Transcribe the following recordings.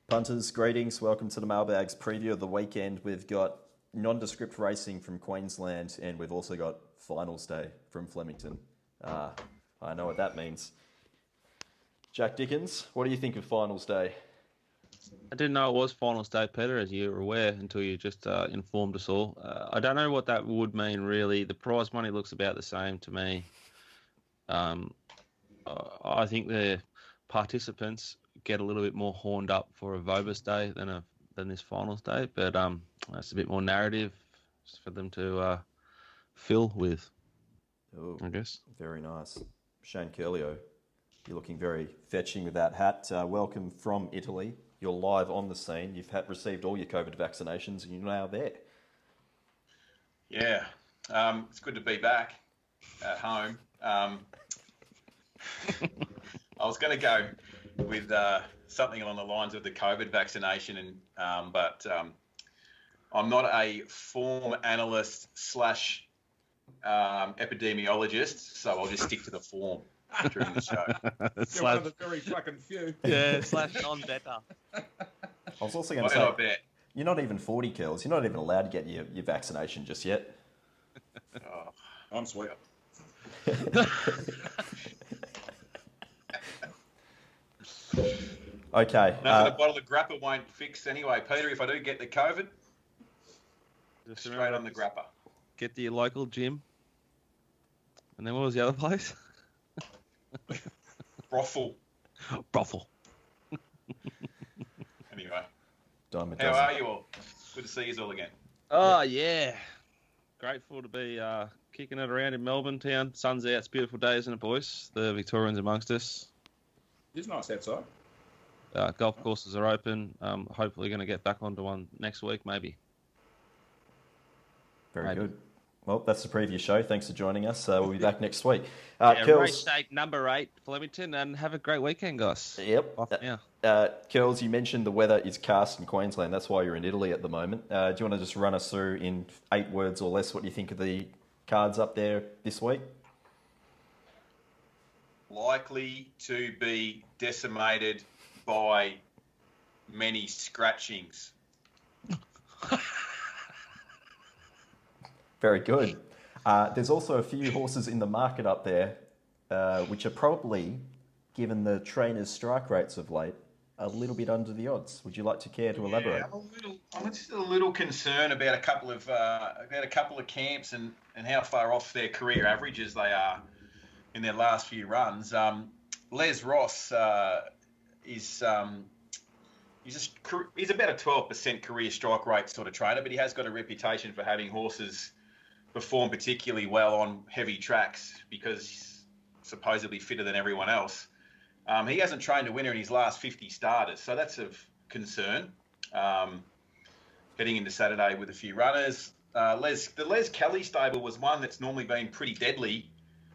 Punters, greetings. Welcome to the Mailbags preview of the weekend. We've got nondescript racing from Queensland, and we've also got finals day from Flemington. I know what that means. Jack Dickens, what do you think of finals day? I didn't know it was finals day, Peter, as you were aware, until you just informed us all. I don't know what that would mean, really. The prize money looks about the same to me. I think the participants get a little bit more horned up for a Vobis day than this finals day, but that's a bit more narrative for them to fill with, I guess. Very nice. Shane Ciurleo, you're looking very fetching with that hat. Welcome from Italy. You're live on the scene. You've received all your COVID vaccinations and you're now there. Yeah, it's good to be back at home. I was going to go with something along the lines of the COVID vaccination, but I'm not a form analyst / epidemiologist, so I'll just stick to the form during the show. You're one of the very fucking few. Yeah, / non-better. I was also going to say, you're not even 40 kills. You're not even allowed to get your vaccination just yet. Oh, I'm sweet. Okay. Nothing a bottle of grappa won't fix anyway. Peter, if I do get the COVID, just straight on the grappa. Get to your local gym. And then what was the other place? Brothel. Brothel. Anyway. How are you all? Good to see you all again. Oh, yeah. Grateful to be kicking it around in Melbourne town. Sun's out. It's a beautiful day, isn't it, boys? The Victorians amongst us. It's nice outside. Golf courses are open. Hopefully going to get back onto one next week, maybe. Very good. Well, that's the preview show. Thanks for joining us. We'll be back next week. Race day number 8, Flemington, and have a great weekend, guys. Yep. Curls, you mentioned the weather is cast in Queensland. That's why you're in Italy at the moment. Do you want to just run us through in 8 words or less what you think of the cards up there this week? Likely to be decimated by many scratchings. Very good. There's also a few horses in the market up there, which are probably, given the trainers' strike rates of late, a little bit under the odds. Would you like to care to elaborate? I'm just a little concerned about a couple of camps and how far off their career averages they are in their last few runs. Les Ross he's about a 12% career strike rate sort of trainer, but he has got a reputation for having horses perform particularly well on heavy tracks because he's supposedly fitter than everyone else. He hasn't trained a winner in his last 50 starters, so that's of concern. Heading into Saturday with a few runners. The Les Kelly stable was one that's normally been pretty deadly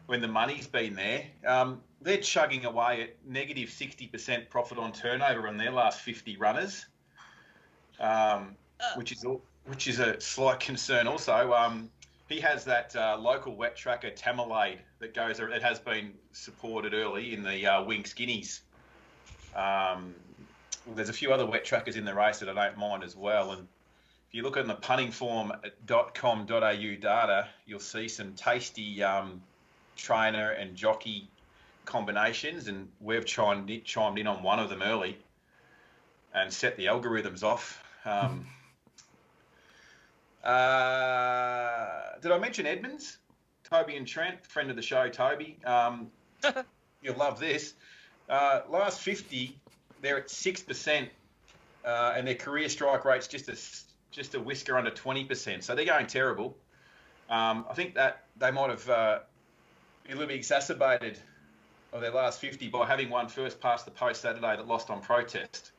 when the money's been there. They're chugging away at negative 60% profit on turnover on their last 50 runners, which is a slight concern also. He has that local wet tracker Tamerlade that has been supported early in the Wing Skinnies. There's a few other wet trackers in the race that I don't mind as well. And if you look on the puntingform.com.au data, you'll see some tasty trainer and jockey combinations, and we've chimed in on one of them early and set the algorithms off. Did I mention Edmonds? Toby and Trent, friend of the show, Toby. You'll love this. Last 50, they're at 6%, and their career strike rate's just a whisker under 20%. So they're going terrible. I think that they might have been a little bit exacerbated of their last 50 by having one first past the post Saturday that lost on protest.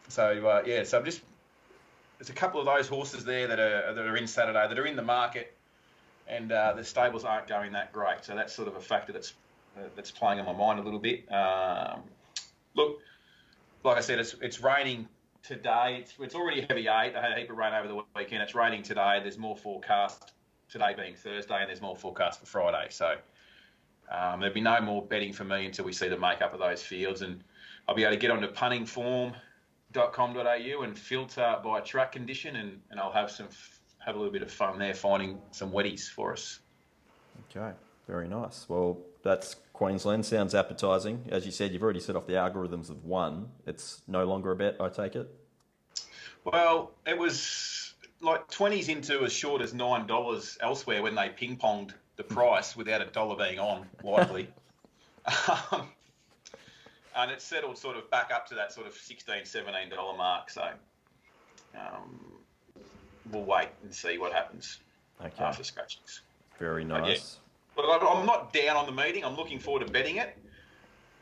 So I'm just. There's a couple of those horses there that are in Saturday that are in the market, and the stables aren't going that great. So that's sort of a factor that's playing on my mind a little bit. Look, like I said, it's raining today. It's already a heavy 8. I had a heap of rain over the weekend. It's raining today. There's more forecast today being Thursday, and there's more forecast for Friday. So there'll be no more betting for me until we see the makeup of those fields. And I'll be able to get onto puntingform.com.au and filter by track condition, and I'll have a little bit of fun there finding some wetties for us. Okay, very nice. Well, that's Queensland. Sounds appetising. As you said, you've already set off the algorithms of one. It's no longer a bet, I take it? Well, it was like 20s into as short as $9 elsewhere when they ping-ponged the price without a dollar being on, likely. And it settled sort of back up to that sort of $16, $17 mark. So we'll wait and see what happens after scratchings. Very nice. But I'm not down on the meeting. I'm looking forward to betting it.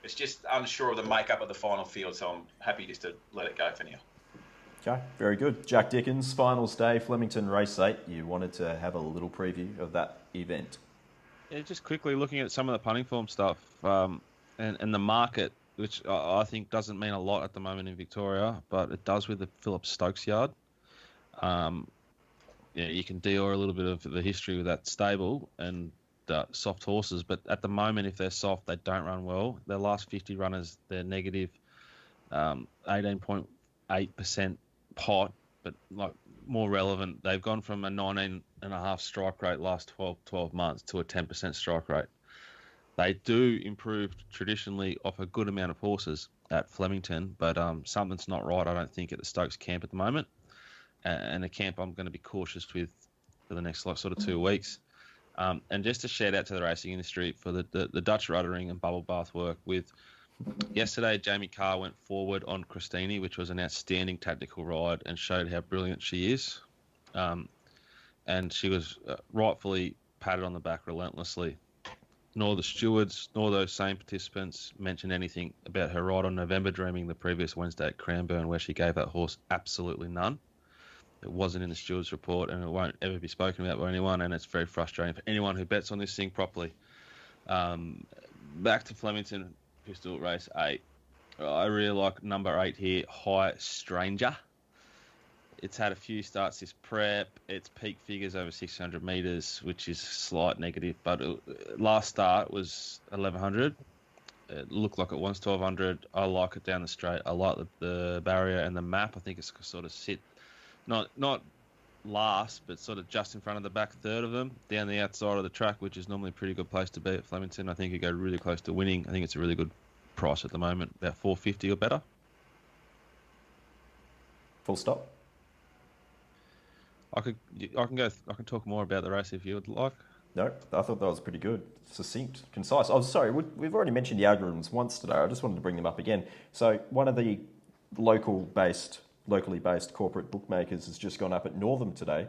It's just unsure of the makeup of the final field, so I'm happy just to let it go for now. Okay, very good. Jack Dickens, finals day, Flemington Race 8. You wanted to have a little preview of that event. Yeah, just quickly looking at some of the punting form stuff and the market, which I think doesn't mean a lot at the moment in Victoria, but it does with the Phillips Stokes yard. You can deal a little bit of the history with that stable and soft horses, but at the moment, if they're soft, they don't run well. Their last 50 runners, they're negative 18.8% pot, but like more relevant, they've gone from a 19.5 strike rate last 12 months to a 10% strike rate. They do improve traditionally off a good amount of horses at Flemington, but something's not right, I don't think, at the Stokes camp at the moment. And a camp I'm going to be cautious with for the next sort of 2 weeks. And just a shout out to the racing industry for the Dutch ruddering and bubble bath work with yesterday. Jamie Carr went forward on Christini, which was an outstanding tactical ride and showed how brilliant she is. And she was rightfully patted on the back relentlessly. Nor the stewards, nor those same participants mentioned anything about her ride on November Dreaming the previous Wednesday at Cranbourne, where she gave that horse absolutely none. It wasn't in the stewards report, and it won't ever be spoken about by anyone, and it's very frustrating for anyone who bets on this thing properly. Back to Flemington Pistol Race 8. I really like number 8 here, High Stranger. It's had a few starts this prep. Its peak figures over 600 metres, which is slight negative, but last start was 1100. It looked like it wants 1200. I like it down the straight. I like the barrier and the map. I think it's sort of sit not last, but sort of just in front of the back third of them, down the outside of the track, which is normally a pretty good place to be at Flemington. I think you go really close to winning. I think it's a really good price at the moment, about $4.50 or better. Full stop. I can talk more about the race if you would like. No, I thought that was pretty good. Succinct, concise. Oh, sorry, we've already mentioned the algorithms once today. I just wanted to bring them up again. So one of the locally based corporate bookmakers has just gone up at Northam today,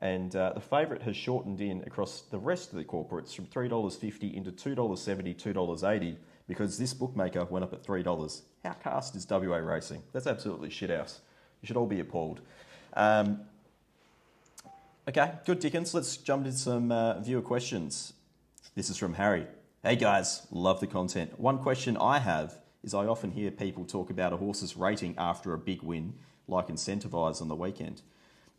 and the favourite has shortened in across the rest of the corporates from $3.50 into $2.70, $2.80, because this bookmaker went up at $3. How cast is WA racing? That's absolutely shithouse. You should all be appalled. Okay, good Dickens. Let's jump into some viewer questions. This is from Harry. Hey guys, love the content. One question I have is I often hear people talk about a horse's rating after a big win, like Incentivise on the weekend.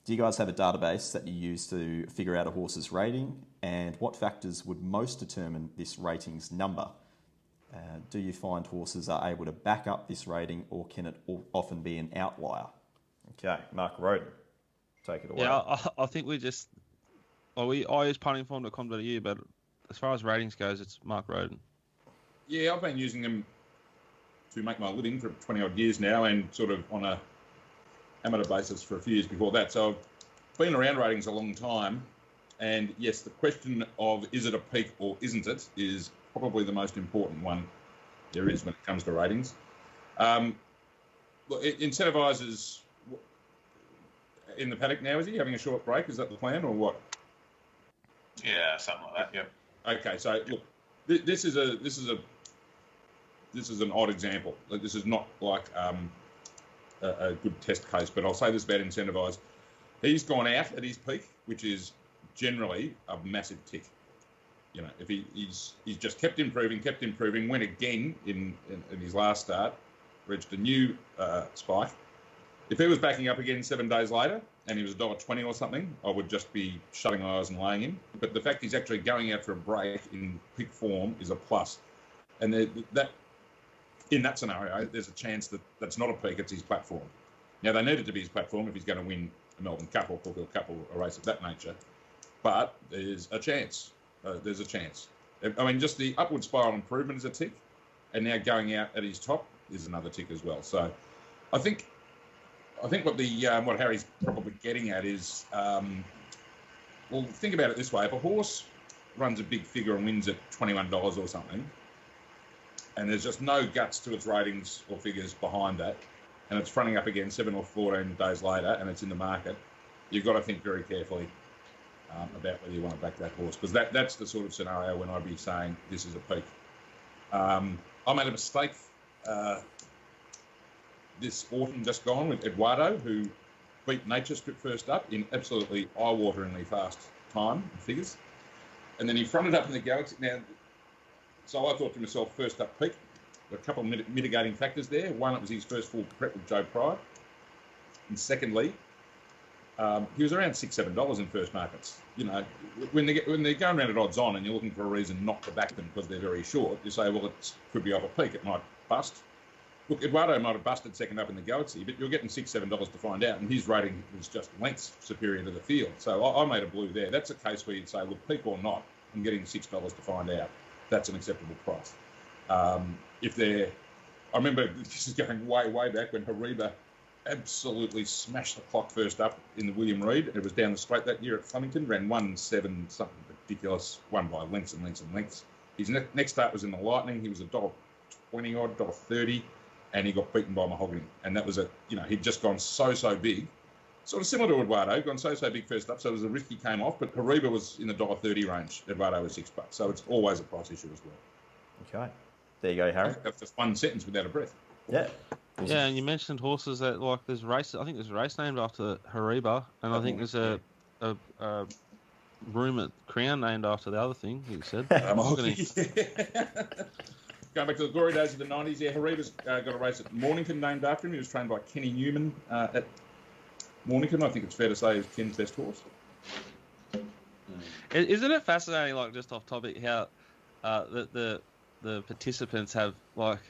Do you guys have a database that you use to figure out a horse's rating? And what factors would most determine this rating's number? Do you find horses are able to back up this rating, or can it often be an outlier? Okay, Mark Rhoden, take it away. Yeah, I think I use puntingform.com.au, but as far as ratings goes, it's Mark Rhoden. Yeah, I've been using them to make my living for 20 odd years now, and sort of on a amateur basis for a few years before that. So I've been around ratings a long time, and yes, the question of is it a peak or isn't it is probably the most important one there is when it comes to ratings. Incentivise is in the paddock now, is he having a short break? Is that the plan or what? Yeah, something like that. Yep. Okay, so look, this is an odd example. This is not like a good test case, but I'll say this about Incentivise. He's gone out at his peak, which is generally a massive tick. You know, if he's just kept improving, went again in his last start, reached a new spike. If he was backing up again 7 days later and he was $1.20 or something, I would just be shutting my eyes and laying him. But the fact he's actually going out for a break in peak form is a plus. And that in that scenario, there's a chance that that's not a peak, it's his platform. Now, they need it to be his platform if he's going to win a Melbourne Cup or Caulfield Cup or a race of that nature. But there's a chance. There's a chance. I mean, just the upward spiral improvement is a tick, and now going out at his top is another tick as well. So I think what Harry's probably getting at is, well, think about it this way. If a horse runs a big figure and wins at $21 or something, and there's just no guts to its ratings or figures behind that, and it's fronting up again 7 or 14 days later, and it's in the market, you've got to think very carefully about whether you want to back that horse, because that's the sort of scenario when I'd be saying this is a peak. I made a mistake this autumn just gone with Eduardo, who beat Nature Strip first up in absolutely eye-wateringly fast time and figures. And then he fronted up in the Galaxy. Now, so I thought to myself, first up peak, a couple of mitigating factors there. One, it was his first full prep with Joe Pride. And secondly, he was around $6, $7 in first markets. You know, when they're going around at odds on and you're looking for a reason not to back them because they're very short, you say, well, it could be off a peak, it might bust. Look, Eduardo might have busted second up in the Galaxy, but you're getting $6, $7 to find out, and his rating was just lengths superior to the field. So I made a blue there. That's a case where you'd say, look, peak or not, I'm getting $6 to find out. That's an acceptable price. I remember this is going way, way back when Hariba absolutely smashed the clock first up in the William Reid. It was down the straight that year at Flemington, ran 1-7, something ridiculous, won by lengths and lengths and lengths. His next start was in the Lightning. He was $1.20 odd, $1.30, and he got beaten by Mahogany. And that was he'd just gone so big. Sort of similar to Eduardo, gone so big first up, so it was a risk he came off, but Hariba was in the $1.30 range. Eduardo was $6. So it's always a price issue as well. Okay. There you go, Harry. That's just one sentence without a breath. Yeah. Yeah, and you mentioned horses that, like, there's race. I think there's a race named after Hariba, and I think there's a room at Crown named after the other thing you said. Going back to the glory days of the 90s, yeah, Hariba's got a race at Mornington named after him. He was trained by Kenny Newman at Mornington. I think it's fair to say he's Ken's best horse. Isn't it fascinating, like, just off topic, how the participants have, like,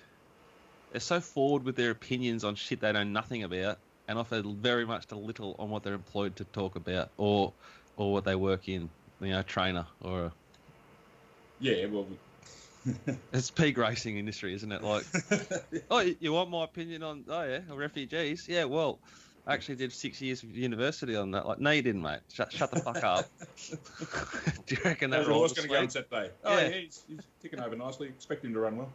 they're so forward with their opinions on shit they know nothing about, and offer very much to little on what they're employed to talk about, or what they work in, trainer or a... Yeah, well... It's peak racing industry, isn't it? Like, oh, you want my opinion on, refugees? Yeah, well, I actually did 6 years of university on that. Like, no, you didn't, mate. Shut the fuck up. Do you reckon that was going to go on set day? Oh, yeah, he's ticking over nicely. Expect him to run well.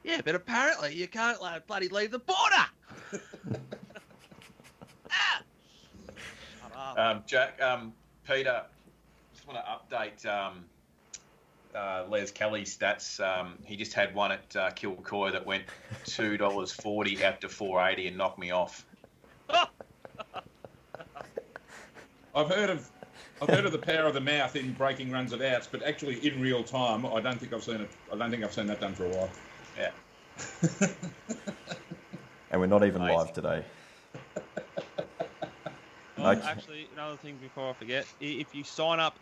Yeah, but apparently you can't bloody leave the border. Jack, Peter, just want to update Les Kelly's stats. He just had one at Kilcoy that went $2.40 out to $4.80 and knocked me off. I've heard of the power of the mouth in breaking runs of outs, but actually in real time, I don't think I've seen that done for a while. Yeah. And we're not even live today. Actually, another thing before I forget, if you sign up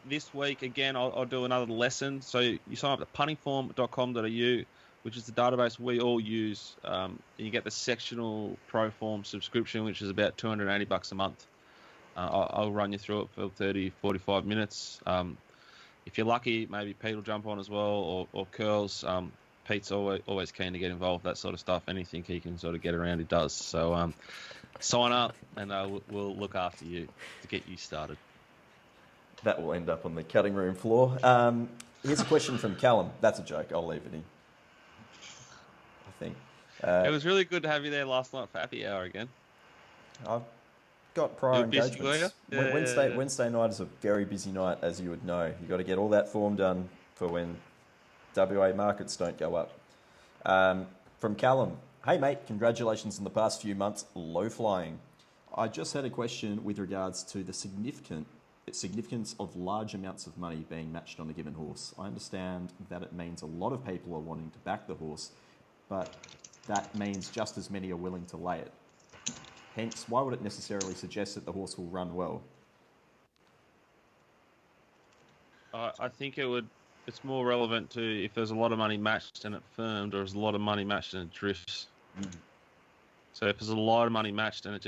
this week, again, I'll do another lesson. So you sign up at puntingform.com.au, which is the database we all use, and you get the sectional pro form subscription, which is about $280 a month. I'll run you through it for 30, 45 minutes. If you're lucky, maybe Pete will jump on as well, or Curls. Pete's always keen to get involved, that sort of stuff. Anything he can sort of get around, he does. So sign up, and we'll look after you to get you started. That will end up on the cutting room floor. Here's a question from Callum. That's a joke. I'll leave it in. I think. It was really good to have you there last night for happy hour again. I've got prior busy, engagements. Wednesday night is a very busy night, as you would know. You've got to get all that form done for when WA markets don't go up. From Callum. Hey, mate, congratulations on the past few months. Low flying. I just had a question with regards to the significance of large amounts of money being matched on a given horse. I understand that it means a lot of people are wanting to back the horse, but that means just as many are willing to lay it. Hence, why would it necessarily suggest that the horse will run well? I think it would it's more relevant to if there's a lot of money matched and it firmed, or there's a lot of money matched and it drifts. So if there's a lot of money matched and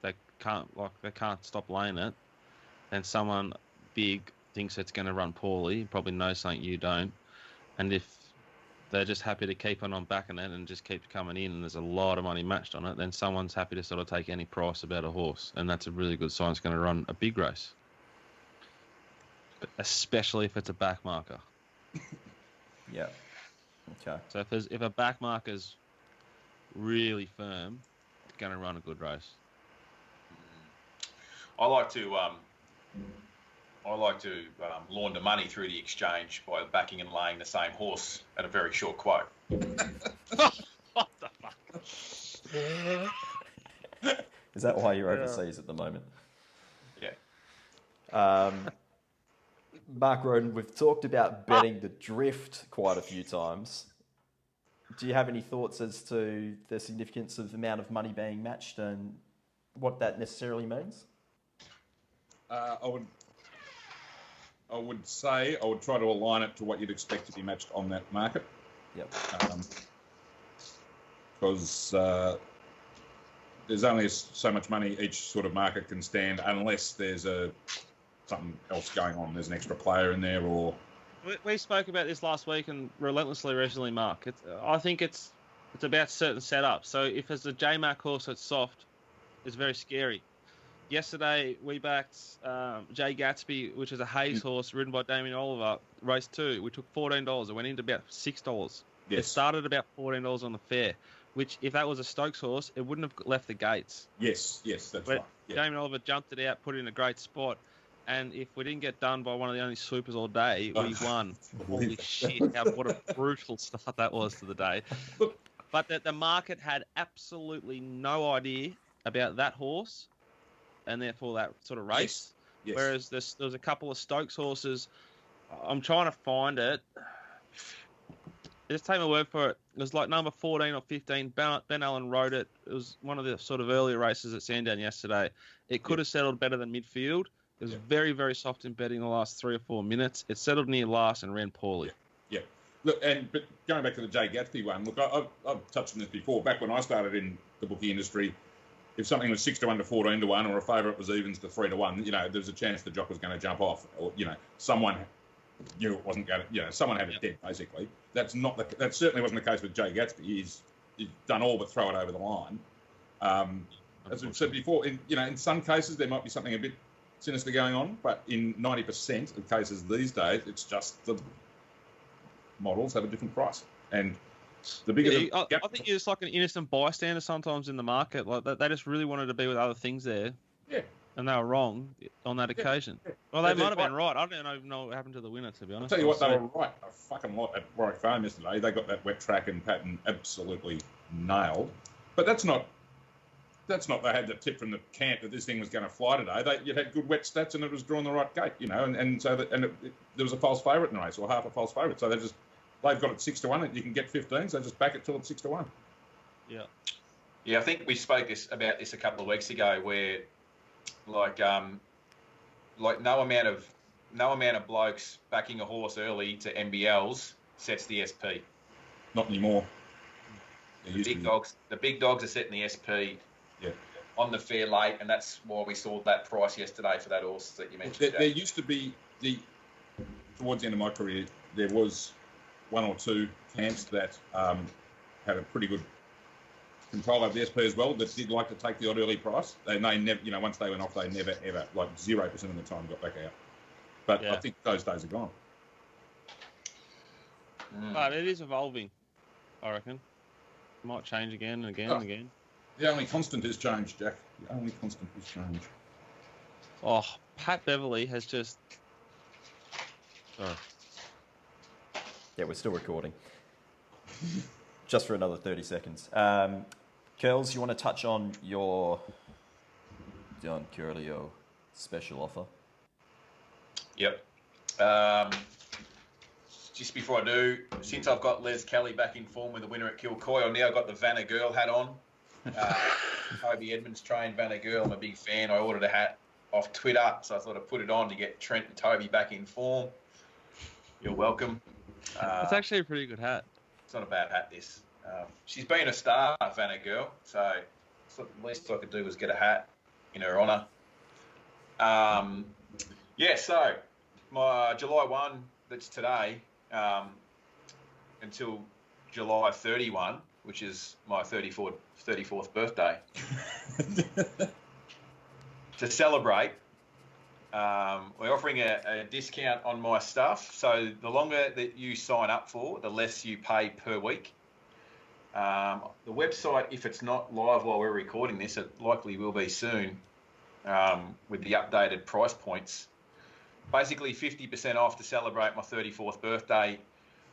they can't stop laying it, then someone big thinks it's going to run poorly, probably knows something you don't, and if they're just happy to keep on backing it and just keep coming in, and there's a lot of money matched on it, then someone's happy to sort of take any price about a horse, and that's a really good sign it's going to run a big race, especially if it's a back marker. Yeah. Okay. So if a back marker's really firm, it's going to run a good race. I like to launder money through the exchange by backing and laying the same horse at a very short quote. What the fuck? Is that why you're overseas at the moment? Yeah. Mark Rhoden, we've talked about betting the drift quite a few times. Do you have any thoughts as to the significance of the amount of money being matched and what that necessarily means? I would say I would try to align it to what you'd expect to be matched on that market. Yep. Because there's only so much money each sort of market can stand unless there's something else going on. There's an extra player in there, or We spoke about this last week and relentlessly recently, Mark. I think it's about certain setups. So if it's a J-Mac horse that's soft, it's very scary. Yesterday, we backed Jay Gatsby, which is a Hayes horse ridden by Damien Oliver, race 2. We took $14. It went into about $6. Yes. It started about $14 on the fair, which if that was a Stokes horse, it wouldn't have left the gates. yes, that's right. Yeah. Damien Oliver jumped it out, put it in a great spot. And if we didn't get done by one of the only supers all day, we won. Holy shit, what a brutal start that was to the day. But the market had absolutely no idea about that horse and therefore that sort of race. Yes. Whereas there's a couple of Stokes horses. I'm trying to find it. Just take my word for it. It was like number 14 or 15. Ben Allen rode it. It was one of the sort of earlier races at Sandown yesterday. It could have settled better than midfield. It was very, very soft in betting the last 3 or 4 minutes. It settled near last and ran poorly. Yeah. Look, but going back to the Jay Gatsby one, look, I've touched on this before. Back when I started in the bookie industry, if something was 6-1 to 14-1, or a favourite was evens to 3-1, there was a chance the jock was going to jump off, or someone knew it wasn't going to. Someone had it dead basically. That certainly wasn't the case with Jay Gatsby. He's done all but throw it over the line. As I've said before, in some cases there might be something a bit sinister going on, but in 90% of cases these days, it's just the models have a different price, and the bigger. I think you're just like an innocent bystander sometimes in the market. Like they just really wanted to be with other things there. Yeah. And they were wrong on that occasion. Yeah. Well, they might have been right. I don't even know what happened to the winner, to be honest. I'll tell you what, they were right a fucking lot at Warwick Farm yesterday. They got that wet track and pattern absolutely nailed. But that's not they had the tip from the camp that this thing was going to fly today. You had good wet stats and it was drawn the right gate, and so there was a false favourite in the race, or half a false favourite. So they've got it 6-1, and you can get 15, so just back it till it's 6-1. Yeah. Yeah, I think we spoke about this a couple of weeks ago, where like no amount of blokes backing a horse early to NBLs sets the SP. Not anymore. The big dogs are setting the SP. Yeah. On the fair late, and that's why we saw that price yesterday for that horse that you mentioned. There used to be towards the end of my career, there was 1 or 2 camps that had a pretty good control over the SP as well, that did like to take the odd early price. They never, once they went off, they never ever, like 0% of the time, got back out. But I think those days are gone. But it is evolving, I reckon. It might change again and again and again. The only constant is change, Jack. The only constant is change. Oh, Pat Beverley has just... Sorry. Yeah, we're still recording. Just for another 30 seconds. Curls, you want to touch on your John Ciurleo special offer? Yep. Just before I do, since I've got Les Kelly back in form with the winner at Kilcoy, I've now got the Vanna Girl hat on. Toby Edmonds trained Vanna Girl. I'm a big fan. I ordered a hat off Twitter, so I thought I'd put it on to get Trent and Toby back in form. You're welcome. It's actually a pretty good hat. It's not a bad hat, this. She's been a star, Vanna girl, so the least I could do was get a hat in her honour. So my July 1, that's today, until July 31, which is my 34th birthday. To celebrate, we're offering a discount on my stuff. So the longer that you sign up for, the less you pay per week. The website, if it's not live while we're recording this, it likely will be soon, with the updated price points. Basically 50% off to celebrate my 34th birthday.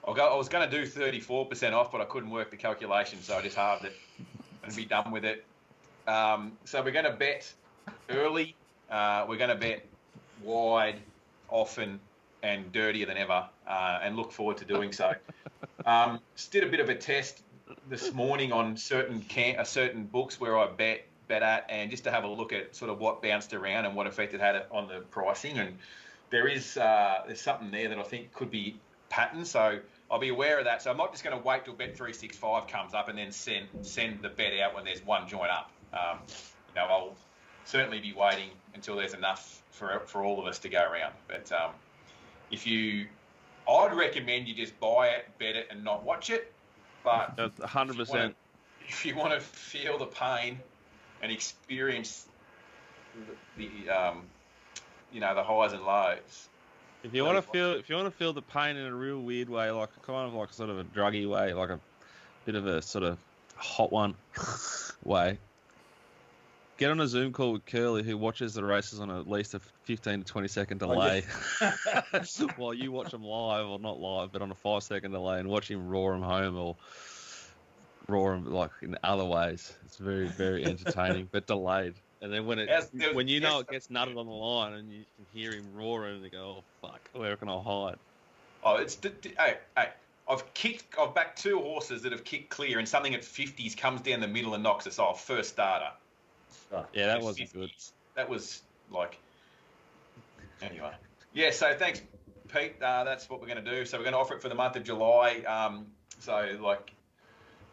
I was going to do 34% off, but I couldn't work the calculation, so I just halved it and be done with it. So we're going to bet early. We're going to bet wide, often, and dirtier than ever, and look forward to doing so. Just did a bit of a test this morning on certain books where I bet at, and just to have a look at sort of what bounced around and what effect it had on the pricing. And there's something there that I think could be pattern, so I'll be aware of that. So I'm not just going to wait till Bet365 comes up and then send the bet out when there's one joint up. I'll certainly be waiting until there's enough for all of us to go around. But I'd recommend you just buy it, bet it, and not watch it. But 100%. If you want to feel the pain and experience the highs and lows. If you want to feel the pain in a real weird way, like kind of like sort of a druggy way, like a bit of a sort of hot one way, get on a Zoom call with Curly, who watches the races on at least a 15 to 20 second delay, while you watch them live, or not live, but on a 5 second delay, and watch him roar them home or roar them like in other ways. It's very, very entertaining, but delayed. And then when it gets nutted on the line and you can hear him roaring, and you go, "Oh fuck, where can I hide?" Oh, I've backed two horses that have kicked clear, and something at 50s comes down the middle and knocks us off. First starter. Yeah, that wasn't good. That was anyway. Yeah, so thanks, Pete. That's what we're going to do. So we're going to offer it for the month of July.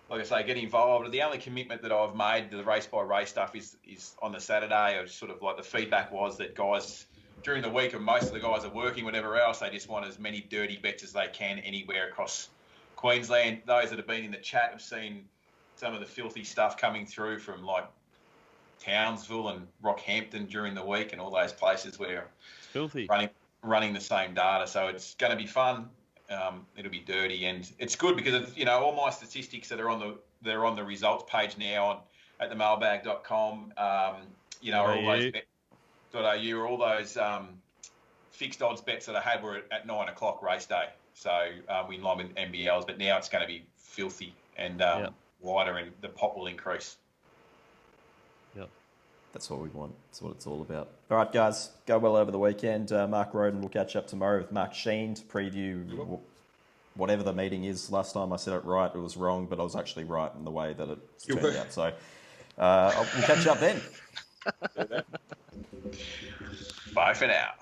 Like I say, get involved. The only commitment that I've made to the race by race stuff is on the Saturday. Or sort of like the feedback was that guys during the week, and most of the guys are working, whatever else, they just want as many dirty bets as they can anywhere across Queensland. Those that have been in the chat have seen some of the filthy stuff coming through from like Townsville and Rockhampton during the week, and all those places where it's filthy running the same data. So it's going to be fun. It'll be dirty, and it's good because all my statistics that are on the results page now at themailbag.com. All those bet.au, all those fixed odds bets that I had were at 9 o'clock race day. So we in line with NBLs, but now it's going to be filthy and wider, and the pot will increase. Yep. That's what we want. That's what it's all about. All right, guys, go well over the weekend. Mark Rhoden will catch up tomorrow with Mark Sheen to preview whatever the meeting is. Last time I said it right, it was wrong, but I was actually right in the way that it's turned out. So we'll catch up then. Bye for now.